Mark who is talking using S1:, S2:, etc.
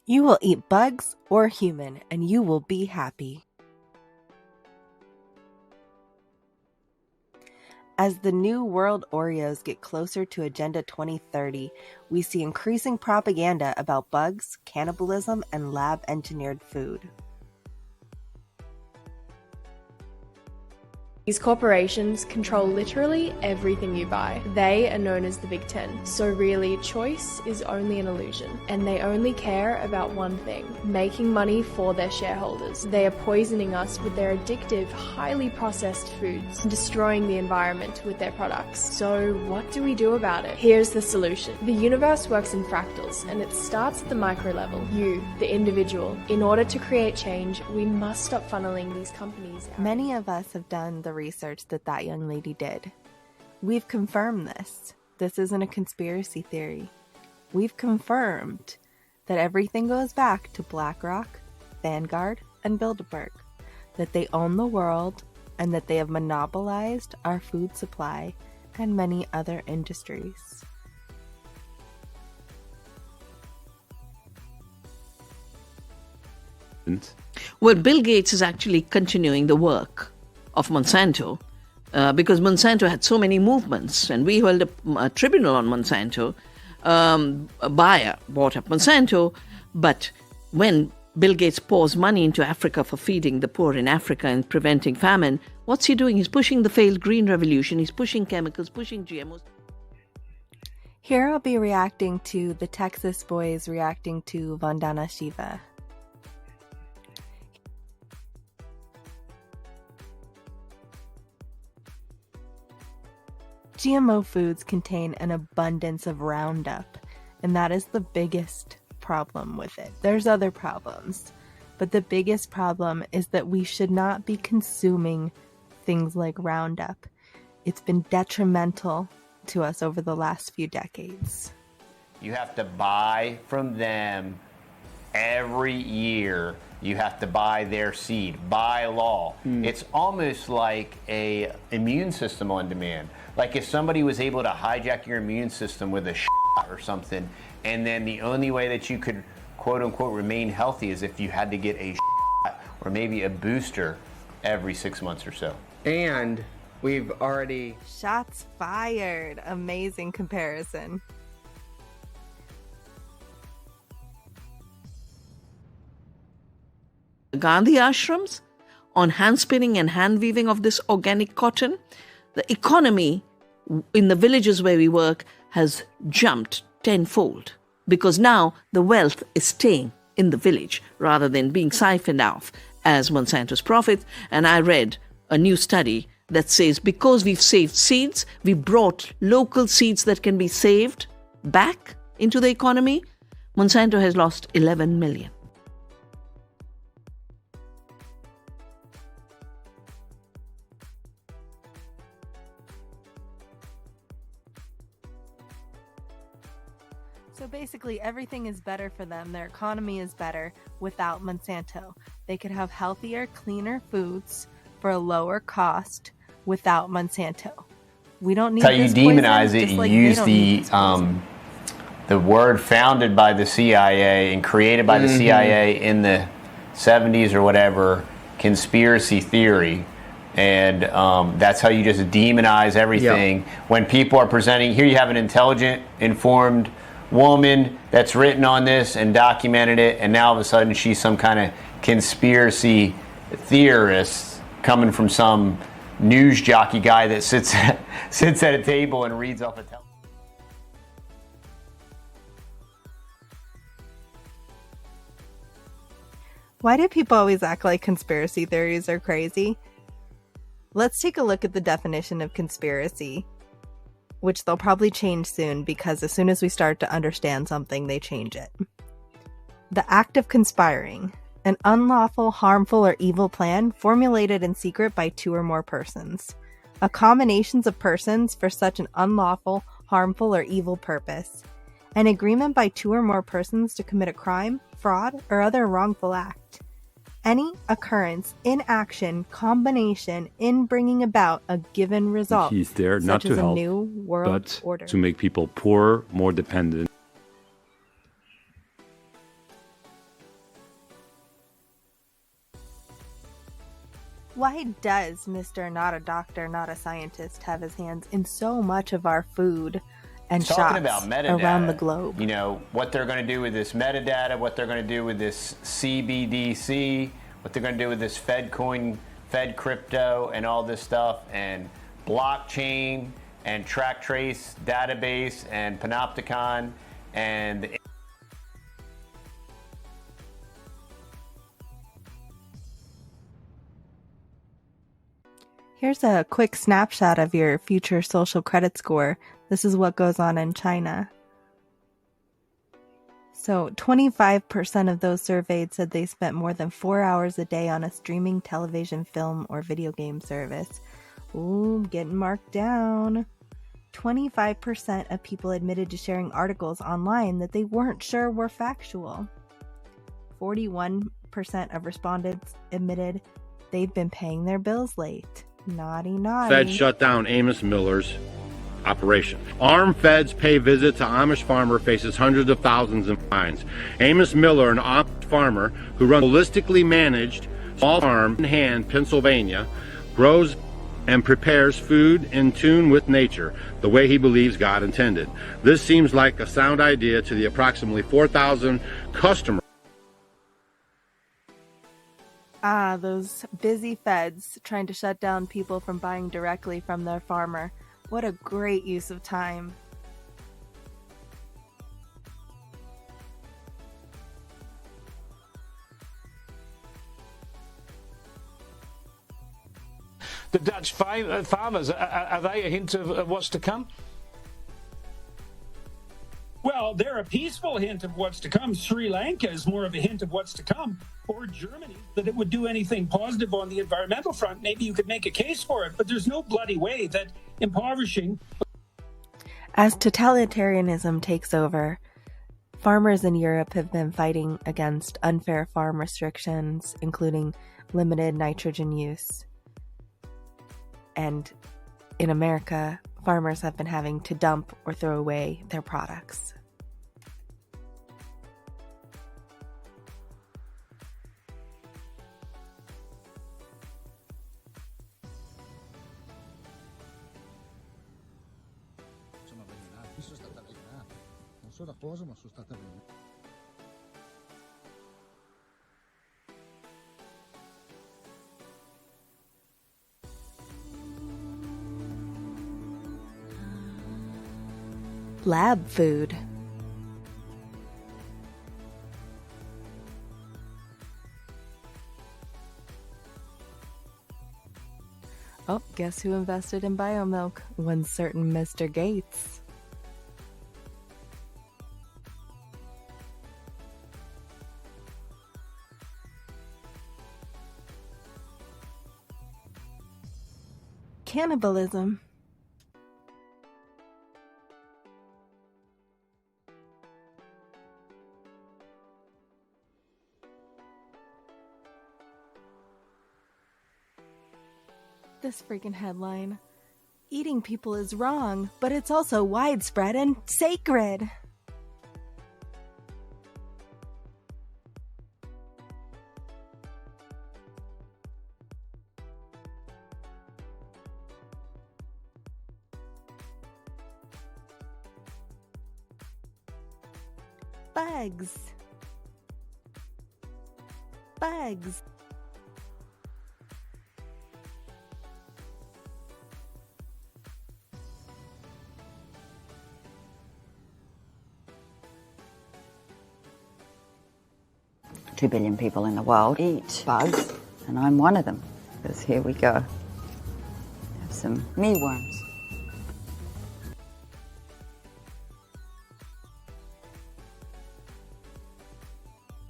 S1: You will eat bugs or human, and you will be happy. As the new world Oreos get closer to Agenda 2030, we see increasing propaganda about bugs, cannibalism, and lab-engineered food.
S2: These corporations control literally everything you buy. They are known as the Big Ten. So really, choice is only an illusion. And they only care about one thing: making money for their shareholders. They are poisoning us with their addictive, highly processed foods, and destroying the environment with their products. So what do we do about it? Here's the solution. The universe works in fractals, and it starts at the micro level. You, the individual. In order to create change, we must stop funneling these companies out.
S1: Many of us have done the research that young lady did. We've confirmed this. This isn't a conspiracy theory. We've confirmed that everything goes back to BlackRock, Vanguard, and Bilderberg, that they own the world and that they have monopolized our food supply and many other industries.
S3: Well, Bill Gates is actually continuing the work of Monsanto because Monsanto had so many movements, and we held a tribunal on Monsanto. A buyer bought up Monsanto, but when Bill Gates pours money into Africa for feeding the poor in Africa and preventing famine, what's he doing? He's pushing the failed green revolution. He's pushing chemicals, pushing GMOs.
S1: Here I'll be reacting to the Texas Boys reacting to Vandana Shiva. GMO foods contain an abundance of Roundup, and that is the biggest problem with it. There's other problems, but the biggest problem is that we should not be consuming things like Roundup. It's been detrimental to us over the last few decades.
S4: You have to buy from them every year. You have to buy their seed by law. It's almost like a immune system on demand. Like if somebody was able to hijack your immune system with a shot or something, and then the only way that you could quote unquote remain healthy is if you had to get a shot or maybe a booster every 6 months or so.
S5: And we've already...
S1: Shots fired. Amazing comparison.
S3: Gandhi ashrams on hand spinning and hand weaving of this organic cotton. The economy in the villages where we work has jumped tenfold because now the wealth is staying in the village rather than being siphoned off as Monsanto's profits. And I read a new study that says because we've saved seeds, we brought local seeds that can be saved back into the economy. Monsanto has lost 11 million.
S1: So basically, everything is better for them. Their economy is better without Monsanto. They could have healthier, cleaner foods for a lower cost without Monsanto. We don't need
S4: That's how you
S1: this
S4: demonize
S1: poison,
S4: it
S1: just
S4: and
S1: like
S4: use
S1: they don't need this poison.
S4: the word founded by the CIA and created by the CIA in the 70s or whatever, conspiracy theory. And that's how you just demonize everything.
S5: Yep.
S4: When people are presenting, here you have an intelligent, informed woman that's written on this and documented it, and now all of a sudden she's some kind of conspiracy theorist coming from some news jockey guy that sits at a table and reads off a television.
S1: Why do people always act like conspiracy theories are crazy? Let's take a look at the definition of conspiracy, which they'll probably change soon because as soon as we start to understand something, they change it. The act of conspiring, an unlawful, harmful, or evil plan formulated in secret by two or more persons. A combinations of persons for such an unlawful, harmful, or evil purpose. An agreement by two or more persons to commit a crime, fraud, or other wrongful act. Any occurrence, inaction, combination in bringing about a given result.
S6: He's there not
S1: such
S6: to
S1: as a
S6: help,
S1: new world
S6: but
S1: order.
S6: to make people poorer, more dependent.
S1: Why does Mr. Not a Doctor, Not a Scientist have his hands in so much of our food and
S4: Talking
S1: shots
S4: about metadata,
S1: around the globe?
S4: You know, what they're going to do with this metadata, what they're going to do with this CBDC, what they're going to do with this Fed coin, Fed crypto, and all this stuff, and blockchain, and track trace database, and Panopticon, and
S1: Here's a quick snapshot of your future social credit score. This is what goes on in China. So 25% of those surveyed said they spent more than 4 hours a day on a streaming television, film, or video game service. Ooh, getting marked down. 25% of people admitted to sharing articles online that they weren't sure were factual. 41% of respondents admitted they'd been paying their bills late. Naughty, naughty.
S6: Feds shut down Amos Miller's operation. Armed feds pay visit to Amish farmer faces hundreds of thousands in fines. Amos Miller, an Amish farmer who runs a holistically managed small farm in Hand, Pennsylvania, grows and prepares food in tune with nature, the way he believes God intended. This seems like a sound idea to the approximately 4,000 customers.
S1: Ah, those busy feds trying to shut down people from buying directly from their farmer. What a great use of time.
S7: The Dutch farmers, are they a hint of what's to come?
S8: Well, they're a peaceful hint of what's to come. Sri Lanka is more of a hint of what's to come. Or Germany, that it would do anything positive on the environmental front. Maybe you could make a case for it, but there's no bloody way that impoverishing.
S1: As totalitarianism takes over, farmers in Europe have been fighting against unfair farm restrictions, including limited nitrogen use. And in America, farmers have been having to dump or throw away their products. Lab food. Oh, guess who invested in biomilk? One certain Mr. Gates. Cannibalism. This freaking headline. Eating people is wrong, but it's also widespread and sacred. Bugs. Bugs.
S9: Two billion people in the world eat bugs, and I'm one of them. Because here we go. Have some mealworms.